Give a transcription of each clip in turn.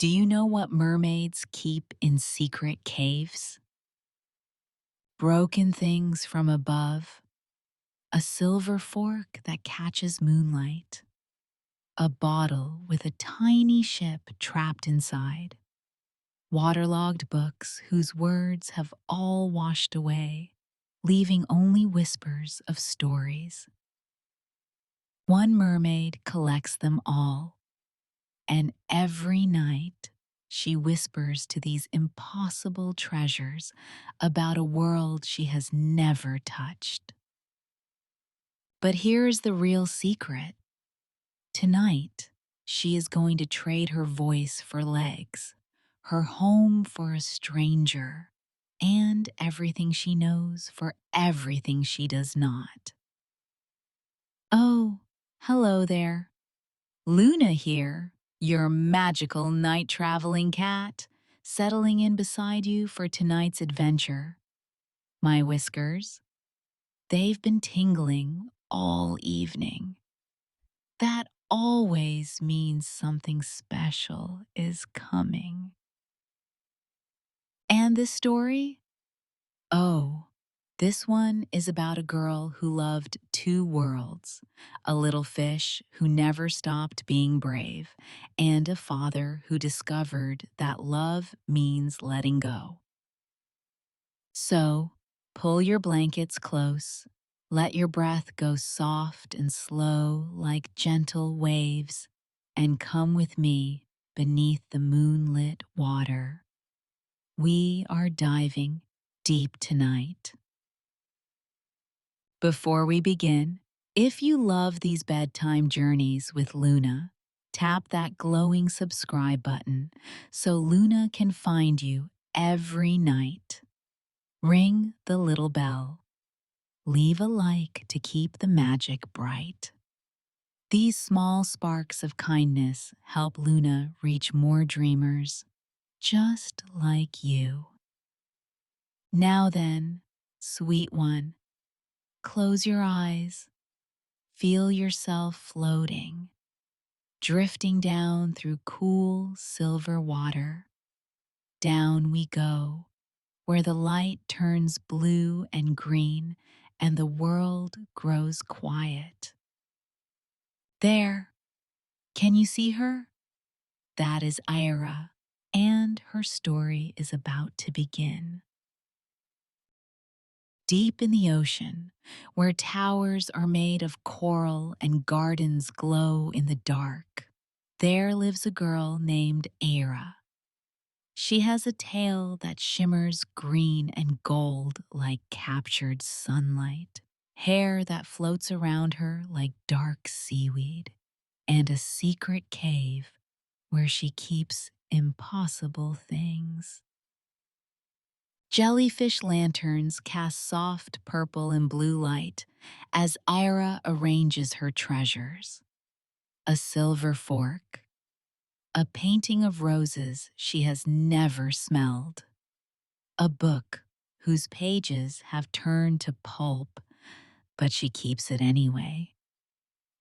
Do you know what mermaids keep in secret caves? Broken things from above, a silver fork that catches moonlight, a bottle with a tiny ship trapped inside, waterlogged books whose words have all washed away, leaving only whispers of stories. One mermaid collects them all, and every night she whispers to these impossible treasures about a world she has never touched. But here's the real secret. Tonight, she is going to trade her voice for legs, her home for a stranger, and everything she knows for everything she does not. Oh, hello there. Luna here, your magical night-traveling cat, settling in beside you for tonight's adventure. My whiskers, they've been tingling all evening. That always means something special is coming. And this story? Oh, this one is about a girl who loved two worlds, a little fish who never stopped being brave, and a father who discovered that love means letting go. So, pull your blankets close, let your breath go soft and slow like gentle waves, and come with me beneath the moonlit water. We are diving deep tonight. Before we begin, if you love these bedtime journeys with Luna, tap that glowing subscribe button so Luna can find you every night. Ring the little bell. Leave a like to keep the magic bright. These small sparks of kindness help Luna reach more dreamers, just like you. Now then, sweet one, close your eyes. Feel yourself floating, drifting down through cool silver water. Down we go, where the light turns blue and green and the world grows quiet. There, can you see her? That is Aira, and her story is about to begin. Deep in the ocean, where towers are made of coral and gardens glow in the dark, there lives a girl named Aira. She has a tail that shimmers green and gold like captured sunlight, hair that floats around her like dark seaweed, and a secret cave where she keeps impossible things. Jellyfish lanterns cast soft purple and blue light as Ira arranges her treasures. A silver fork, a painting of roses she has never smelled, a book whose pages have turned to pulp, but she keeps it anyway.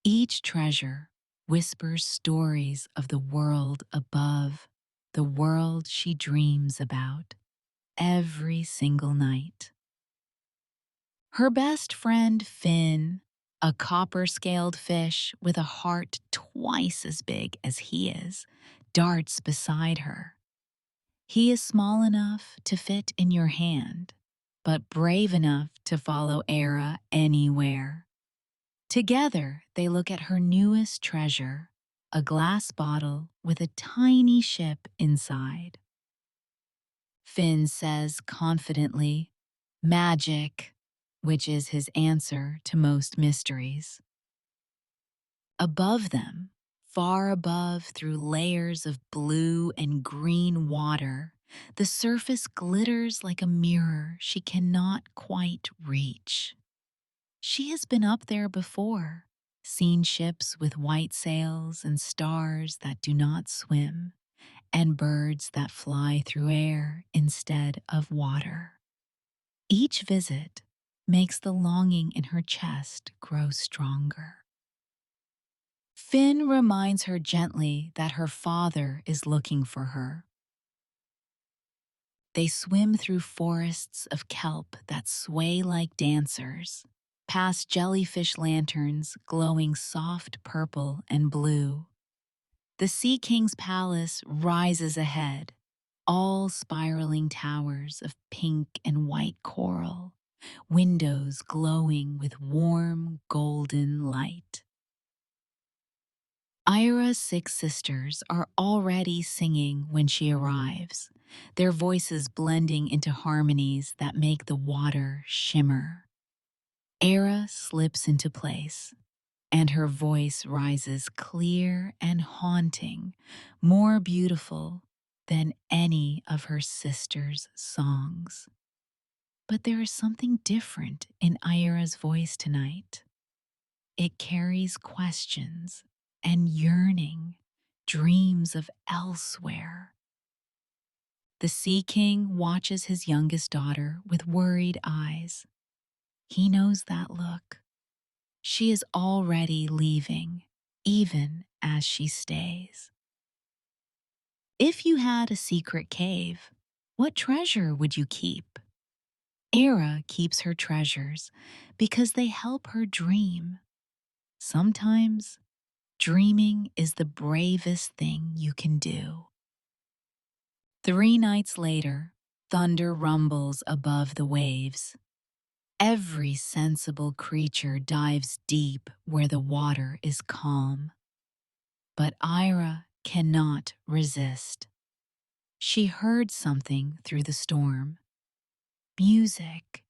Each treasure whispers stories of the world above, the world she dreams about every single night. Her best friend, Finn, a copper-scaled fish with a heart twice as big as he is, darts beside her. He is small enough to fit in your hand, but brave enough to follow Aira anywhere. Together, they look at her newest treasure, a glass bottle with a tiny ship inside. Finn says confidently, "Magic," which is his answer to most mysteries. Above them, far above through layers of blue and green water, the surface glitters like a mirror she cannot quite reach. She has been up there before, seen ships with white sails and stars that do not swim, and birds that fly through air instead of water. Each visit makes the longing in her chest grow stronger. Finn reminds her gently that her father is looking for her. They swim through forests of kelp that sway like dancers, past jellyfish lanterns glowing soft purple and blue. The Sea King's palace rises ahead, all spiraling towers of pink and white coral, windows glowing with warm golden light. Aira's 6 sisters are already singing when she arrives, their voices blending into harmonies that make the water shimmer. Aira slips into place, and her voice rises clear and haunting, more beautiful than any of her sisters' songs. But there is something different in Aira's voice tonight. It carries questions and yearning, dreams of elsewhere. The Sea King watches his youngest daughter with worried eyes. He knows that look. She is already leaving, even as she stays. If you had a secret cave, what treasure would you keep? Aira keeps her treasures because they help her dream. Sometimes, dreaming is the bravest thing you can do. 3 nights later, thunder rumbles above the waves. Every sensible creature dives deep where the water is calm. But Aira cannot resist. She heard something through the storm. Music,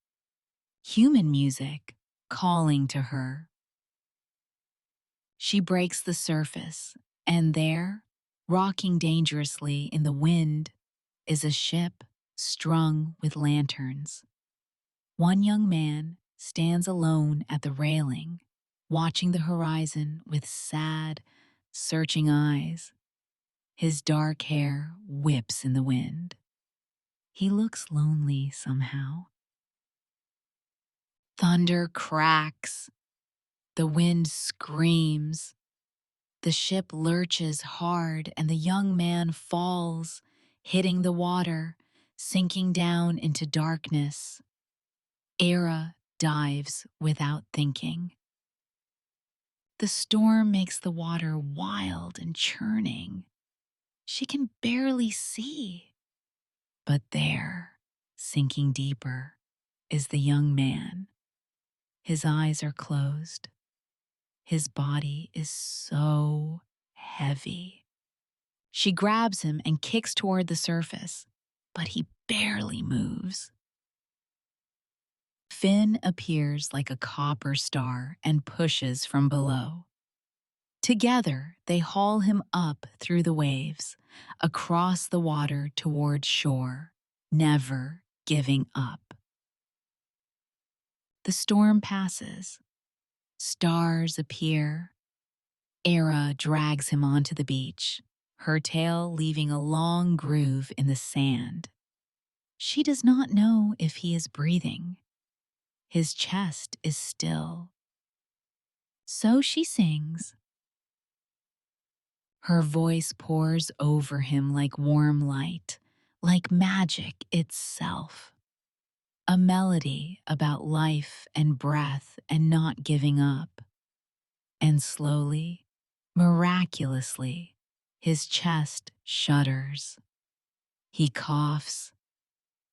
human music, calling to her. She breaks the surface, and there, rocking dangerously in the wind, is a ship strung with lanterns. One young man stands alone at the railing, watching the horizon with sad, searching eyes. His dark hair whips in the wind. He looks lonely somehow. Thunder cracks. The wind screams. The ship lurches hard and the young man falls, hitting the water, sinking down into darkness. Aira dives without thinking. The storm makes the water wild and churning. She can barely see. But there, sinking deeper, is the young man. His eyes are closed. His body is so heavy. She grabs him and kicks toward the surface, but he barely moves. Finn appears like a copper star and pushes from below. Together, they haul him up through the waves, across the water toward shore, never giving up. The storm passes. Stars appear. Aira drags him onto the beach, her tail leaving a long groove in the sand. She does not know if he is breathing. His chest is still. So she sings. Her voice pours over him like warm light, like magic itself. A melody about life and breath and not giving up. And slowly, miraculously, his chest shudders. He coughs.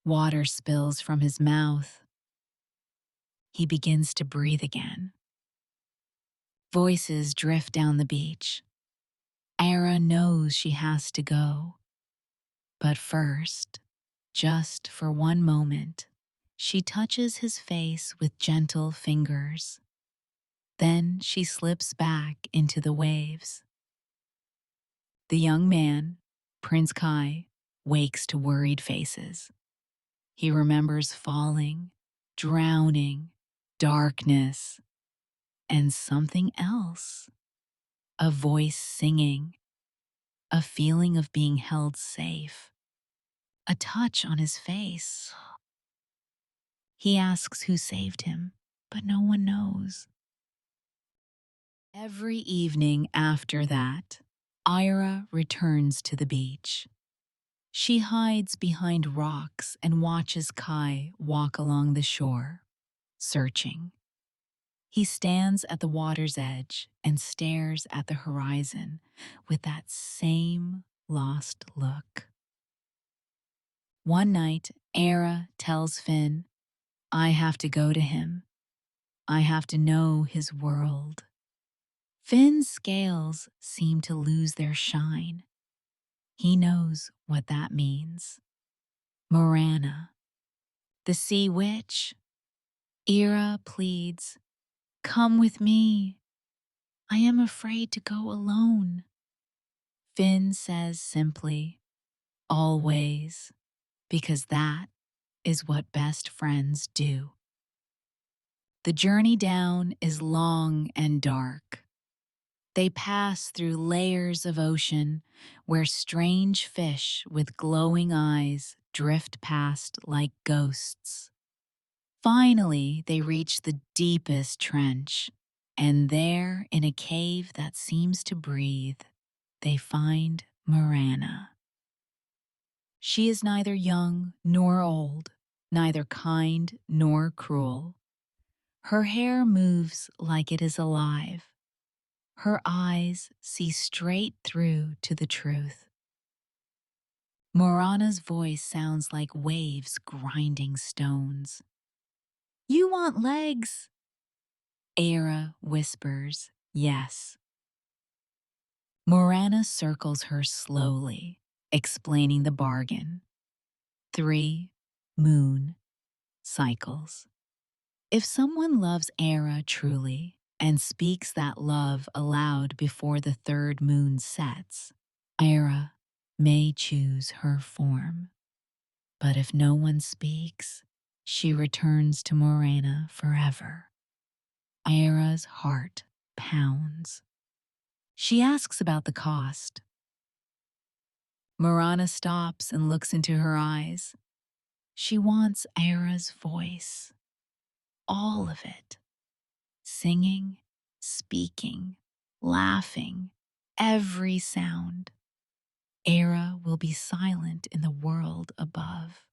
Water spills from his mouth. He begins to breathe again. Voices drift down the beach. Aira knows she has to go. But first, just for one moment, she touches his face with gentle fingers. Then she slips back into the waves. The young man, Prince Kai, wakes to worried faces. He remembers falling, drowning, darkness, and something else. A voice singing, a feeling of being held safe, a touch on his face. He asks who saved him, but no one knows. Every evening after that, Ira returns to the beach. She hides behind rocks and watches Kai walk along the shore, searching. He stands at the water's edge and stares at the horizon with that same lost look. One night, Aira tells Finn, "I have to go to him. I have to know his world." Finn's scales seem to lose their shine. He knows what that means. Morana, the sea witch. Aira pleads, "Come with me. I am afraid to go alone." Finn says simply, "Always," because that is what best friends do. The journey down is long and dark. They pass through layers of ocean where strange fish with glowing eyes drift past like ghosts. Finally, they reach the deepest trench, and there, in a cave that seems to breathe, they find Morana. She is neither young nor old, neither kind nor cruel. Her hair moves like it is alive. Her eyes see straight through to the truth. Morana's voice sounds like waves grinding stones. "You want legs?" Aira whispers, "Yes." Morana circles her slowly, explaining the bargain. 3 moon cycles. If someone loves Aira truly and speaks that love aloud before the third moon sets, Aira may choose her form. But if no one speaks, she returns to Morana forever. Aira's heart pounds. She asks about the cost. Morana stops and looks into her eyes. She wants Aira's voice. All of it. Singing, speaking, laughing, every sound. Aira will be silent in the world above.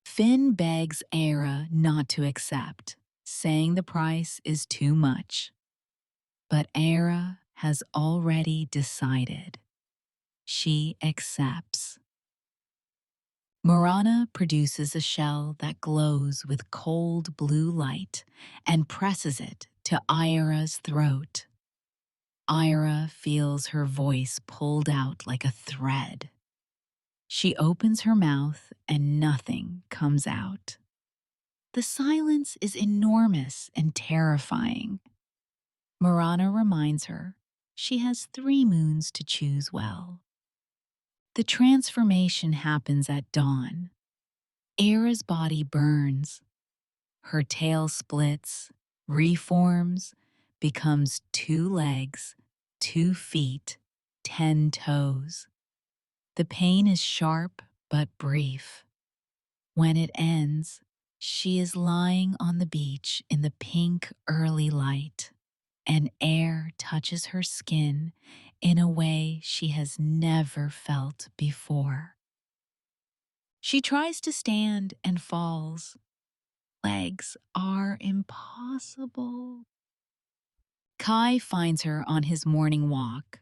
Finn begs Aira not to accept, saying the price is too much. But Aira has already decided. She accepts. Morana produces a shell that glows with cold blue light and presses it to Aira's throat. Aira feels her voice pulled out like a thread. She opens her mouth and nothing comes out. The silence is enormous and terrifying. Morana reminds her she has 3 moons to choose well. The transformation happens at dawn. Aira's body burns. Her tail splits, reforms, becomes 2 legs, 2 feet, 10 toes. The pain is sharp but brief. When it ends, she is lying on the beach in the pink early light, and air touches her skin in a way she has never felt before. She tries to stand and falls. Legs are impossible. Kai finds her on his morning walk.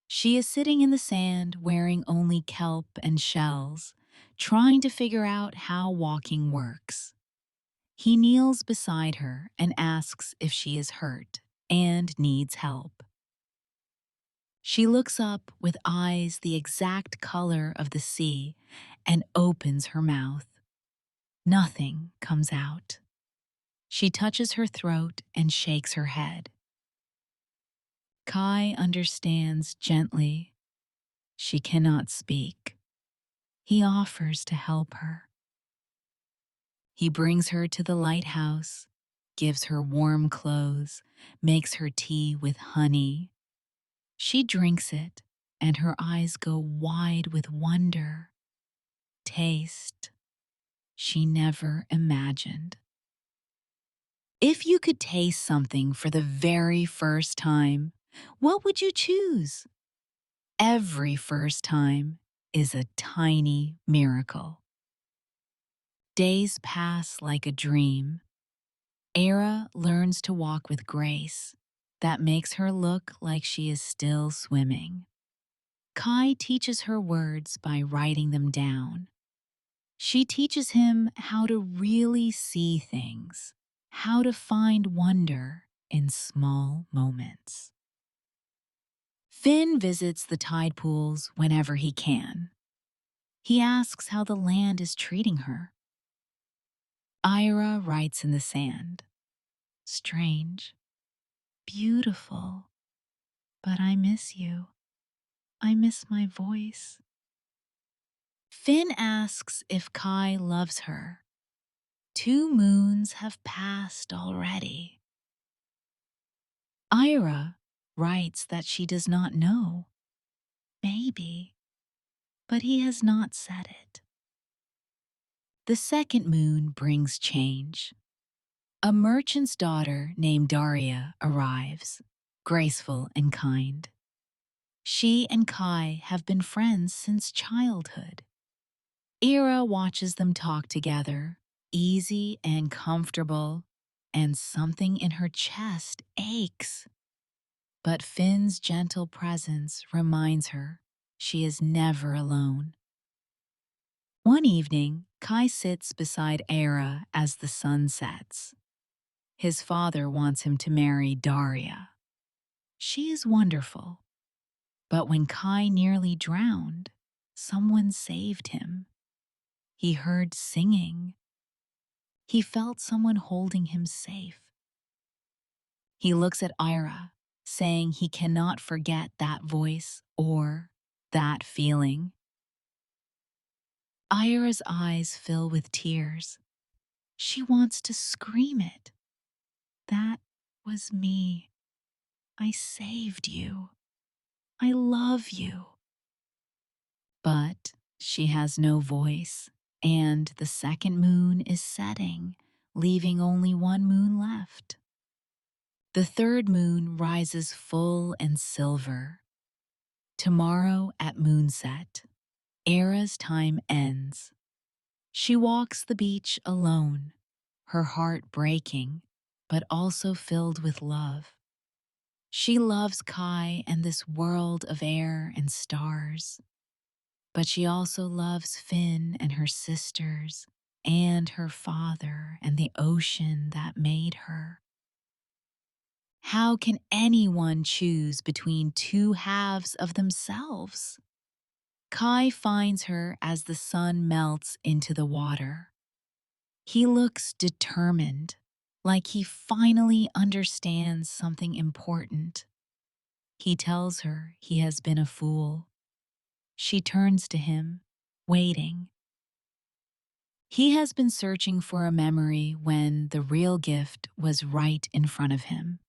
She is sitting in the sand wearing only kelp and shells, trying to figure out how walking works. He kneels beside her and asks if she is hurt and needs help. She looks up with eyes the exact color of the sea and opens her mouth. Nothing comes out. She touches her throat and shakes her head. Kai understands gently. She cannot speak. He offers to help her. He brings her to the lighthouse, gives her warm clothes, makes her tea with honey. She drinks it, and her eyes go wide with wonder. Taste she never imagined. If you could taste something for the very first time, what would you choose? Every first time is a tiny miracle. Days pass like a dream. Aira learns to walk with grace that makes her look like she is still swimming. Kai teaches her words by writing them down. She teaches him how to really see things, how to find wonder in small moments. Finn visits the tide pools whenever he can. He asks how the land is treating her. Ira writes in the sand. Strange, beautiful, but I miss you. I miss my voice. Finn asks if Kai loves her. 2 moons have passed already. Ira writes that she does not know. Maybe, but he has not said it. The second moon brings change. A merchant's daughter named Daria arrives, graceful and kind. She and Kai have been friends since childhood. Aira watches them talk together, easy and comfortable, and something in her chest aches. But Finn's gentle presence reminds her she is never alone. One evening, Kai sits beside Aira as the sun sets. His father wants him to marry Daria. She is wonderful, but when Kai nearly drowned, someone saved him. He heard singing. He felt someone holding him safe. He looks at Aira, saying he cannot forget that voice or that feeling. Aira's eyes fill with tears. She wants to scream it. That was me. I saved you. I love you. But she has no voice, and the second moon is setting, leaving only 1 moon left. The third moon rises full and silver. Tomorrow at moonset, Aira's time ends. She walks the beach alone, her heart breaking, but also filled with love. She loves Kai and this world of air and stars. But she also loves Finn and her sisters, and her father and the ocean that made her. How can anyone choose between 2 halves of themselves? Kai finds her as the sun melts into the water. He looks determined, like he finally understands something important. He tells her he has been a fool. She turns to him, waiting. He has been searching for a memory when the real gift was right in front of him.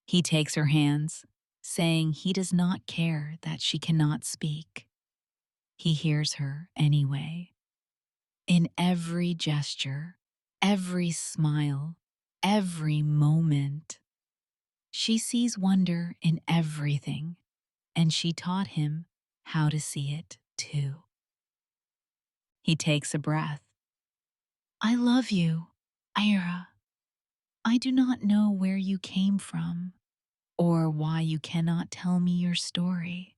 He takes her hands, saying he does not care that she cannot speak. He hears her anyway. In every gesture, every smile, every moment. She sees wonder in everything, and she taught him how to see it too. He takes a breath. I love you, Aira. I do not know where you came from or why you cannot tell me your story,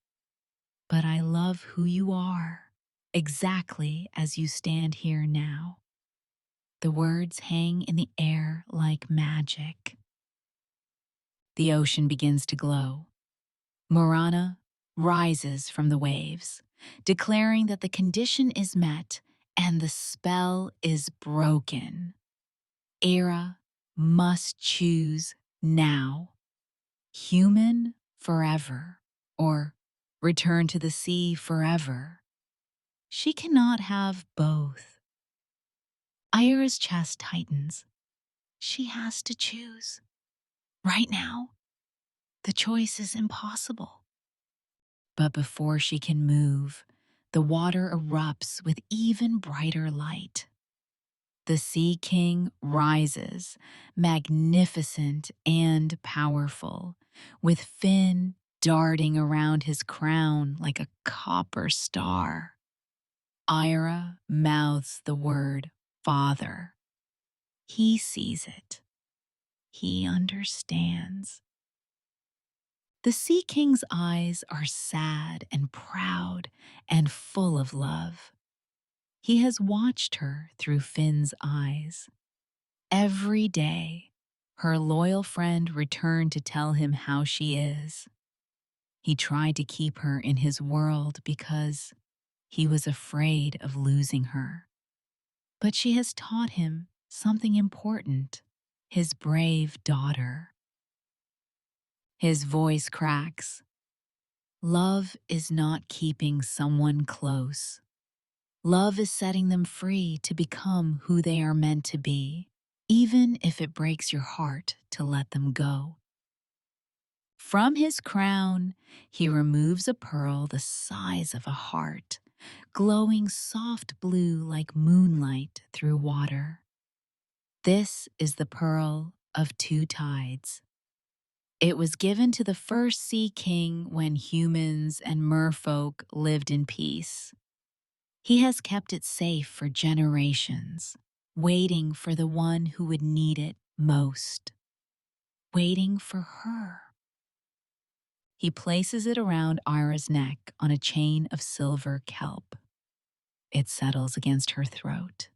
but I love who you are, exactly as you stand here now. The words hang in the air like magic. The ocean begins to glow. Morana rises from the waves, declaring that the condition is met and the spell is broken. Aira must choose now. Human forever, or return to the sea forever. She cannot have both. Aira's chest tightens. She has to choose. Right now, the choice is impossible. But before she can move, the water erupts with even brighter light. The Sea King rises, magnificent and powerful, with Finn darting around his crown like a copper star. Aira mouths the word father. He sees it. He understands. The Sea King's eyes are sad and proud and full of love. He has watched her through Finn's eyes. Every day, her loyal friend returned to tell him how she is. He tried to keep her in his world because he was afraid of losing her. But she has taught him something important, his brave daughter. His voice cracks. Love is not keeping someone close. Love is setting them free to become who they are meant to be, even if it breaks your heart to let them go. From his crown, he removes a pearl the size of a heart, glowing soft blue like moonlight through water. This is the pearl of two tides. It was given to the first Sea King when humans and merfolk lived in peace. He has kept it safe for generations, waiting for the one who would need it most. Waiting for her. He places it around Aira's neck on a chain of silver kelp. It settles against her throat.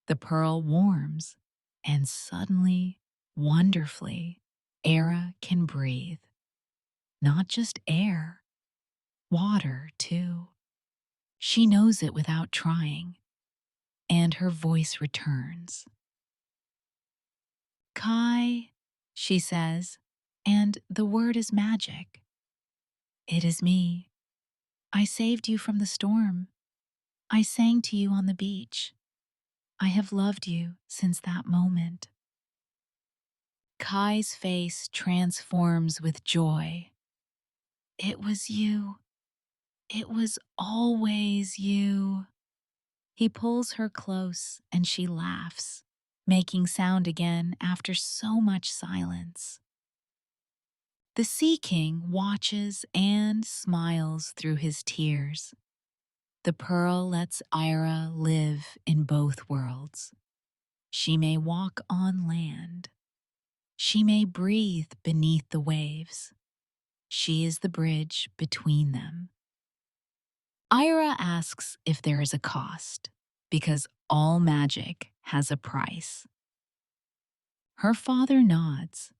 The pearl warms, and suddenly, wonderfully, Aira can breathe. Not just air, water too. She knows it without trying, and her voice returns. Kai, she says, and the word is magic. It is me. I saved you from the storm. I sang to you on the beach. I have loved you since that moment. Kai's face transforms with joy. It was you. It was always you. He pulls her close and she laughs, making sound again after so much silence. The Sea King watches and smiles through his tears. The pearl lets Aira live in both worlds. She may walk on land. She may breathe beneath the waves. She is the bridge between them. Aira asks if there is a cost, because all magic has a price. Her father nods.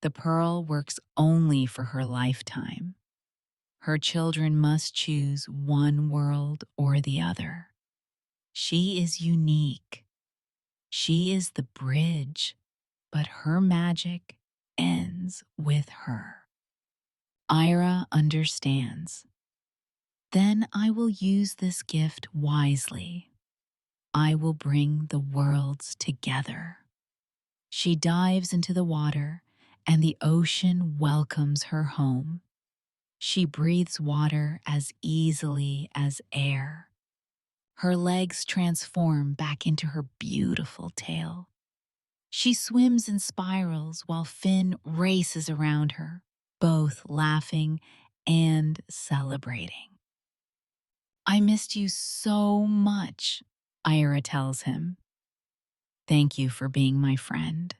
The pearl works only for her lifetime. Her children must choose one world or the other. She is unique. She is the bridge, but her magic ends with her. Aira understands. Then I will use this gift wisely. I will bring the worlds together. She dives into the water, and the ocean welcomes her home. She breathes water as easily as air. Her legs transform back into her beautiful tail. She swims in spirals while Finn races around her, both laughing and celebrating. I missed you so much, Aira tells him. Thank you for being my friend.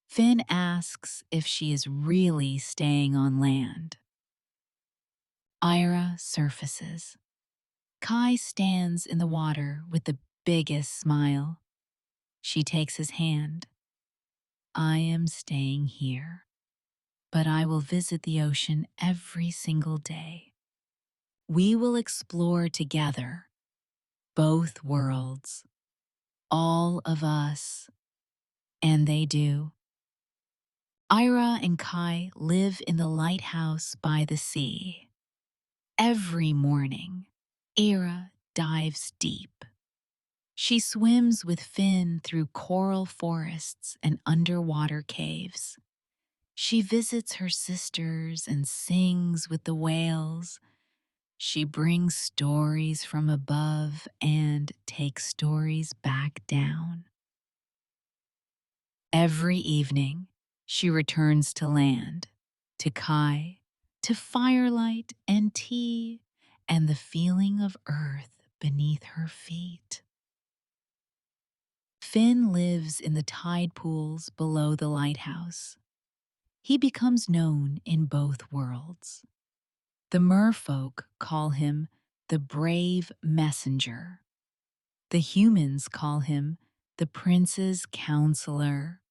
Finn asks if she is really staying on land. Aira surfaces. Kai stands in the water with the biggest smile. She takes his hand. I am staying here, but I will visit the ocean every single day. We will explore together, both worlds, all of us, and they do. Aira and Kai live in the lighthouse by the sea. Every morning, Aira dives deep. She swims with Finn through coral forests and underwater caves. She visits her sisters and sings with the whales. She brings stories from above and takes stories back down. Every evening, she returns to land, to Kai, to firelight and tea, and the feeling of earth beneath her feet. Finn lives in the tide pools below the lighthouse. He becomes known in both worlds. The merfolk call him the brave messenger. The humans call him the prince's counselor.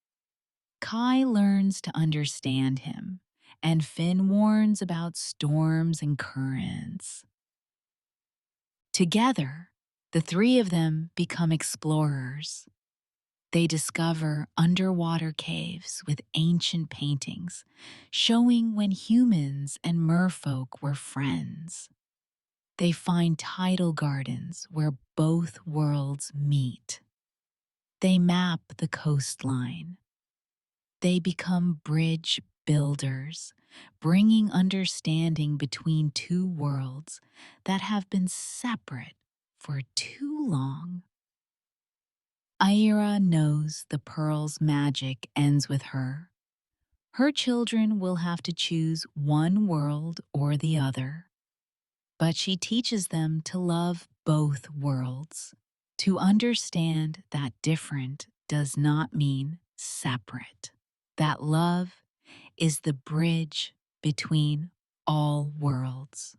Kai learns to understand him, and Finn warns about storms and currents. Together, the three of them become explorers. They discover underwater caves with ancient paintings, showing when humans and merfolk were friends. They find tidal gardens where both worlds meet. They map the coastline. They become bridge builders, bringing understanding between two worlds that have been separate for too long. Aira knows the pearl's magic ends with her. Her children will have to choose one world or the other. But she teaches them to love both worlds, to understand that different does not mean separate, that love is the bridge between all worlds.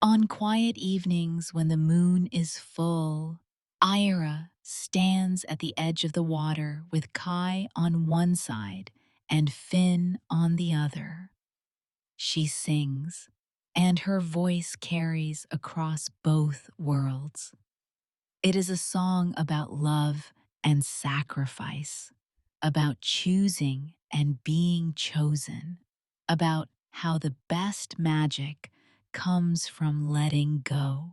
On quiet evenings when the moon is full, Ira stands at the edge of the water with Kai on one side and Finn on the other. She sings, and her voice carries across both worlds. It is a song about love and sacrifice, about choosing and being chosen, about how the best magic comes from letting go.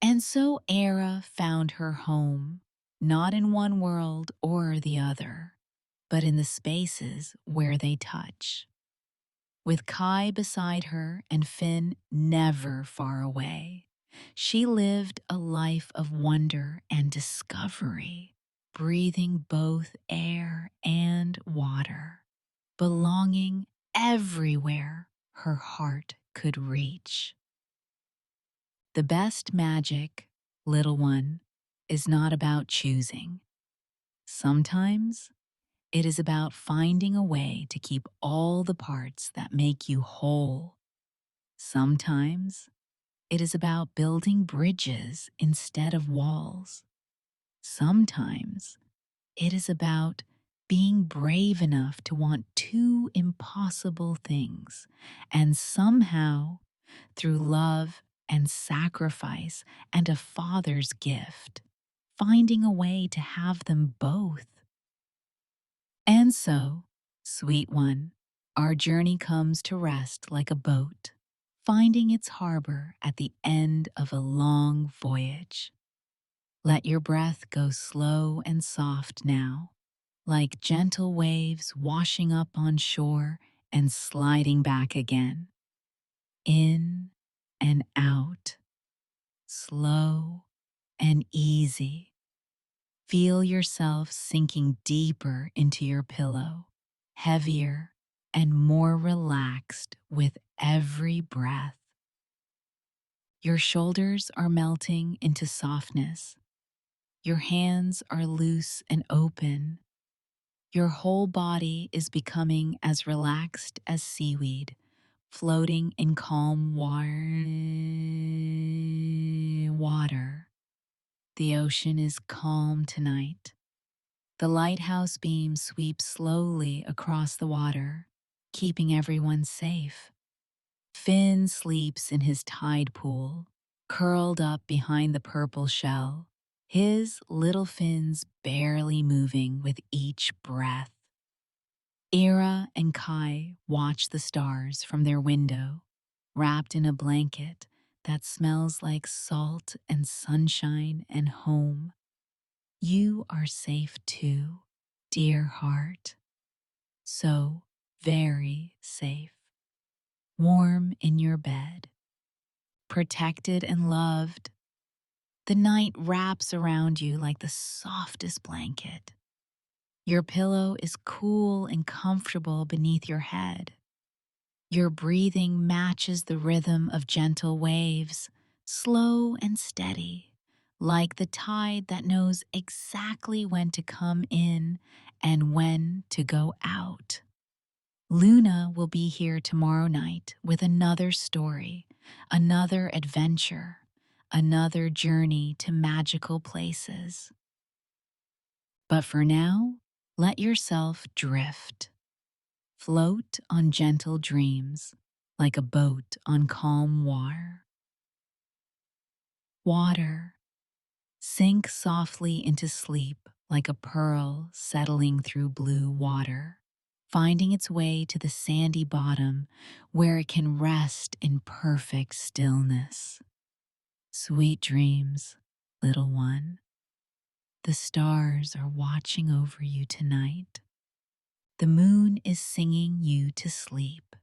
And so Aira found her home, not in one world or the other, but in the spaces where they touch. With Kai beside her and Finn never far away, she lived a life of wonder and discovery, breathing both air and water, belonging everywhere her heart could reach. The best magic, little one, is not about choosing. Sometimes it is about finding a way to keep all the parts that make you whole. Sometimes it is about building bridges instead of walls. Sometimes it is about being brave enough to want two impossible things, and somehow, through love and sacrifice and a father's gift, finding a way to have them both. And so, sweet one, our journey comes to rest like a boat, finding its harbor at the end of a long voyage. Let your breath go slow and soft now, like gentle waves washing up on shore and sliding back again. In and out, slow and easy. Feel yourself sinking deeper into your pillow, heavier and more relaxed with every breath. Your shoulders are melting into softness. Your hands are loose and open. Your whole body is becoming as relaxed as seaweed, floating in calm water. The ocean is calm tonight. The lighthouse beam sweeps slowly across the water, keeping everyone safe. Finn sleeps in his tide pool, curled up behind the purple shell, his little fins barely moving with each breath. Aira and Kai watch the stars from their window, wrapped in a blanket that smells like salt and sunshine and home. You are safe too, dear heart. So very safe. warm in your bed, protected and loved. The night wraps around you like the softest blanket. Your pillow is cool and comfortable beneath your head. Your breathing matches the rhythm of gentle waves, slow and steady, like the tide that knows exactly when to come in and when to go out. Luna will be here tomorrow night with another story, another adventure, another journey to magical places. But for now, let yourself drift. Float on gentle dreams like a boat on calm water. Water, sink softly into sleep like a pearl settling through blue water, finding its way to the sandy bottom where it can rest in perfect stillness. Sweet dreams, little one. The stars are watching over you tonight. The moon is singing you to sleep.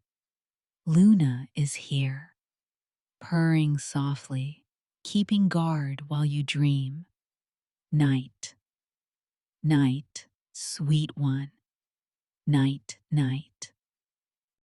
Luna is here, purring softly, keeping guard while you dream. Night, night, sweet one. Night, night.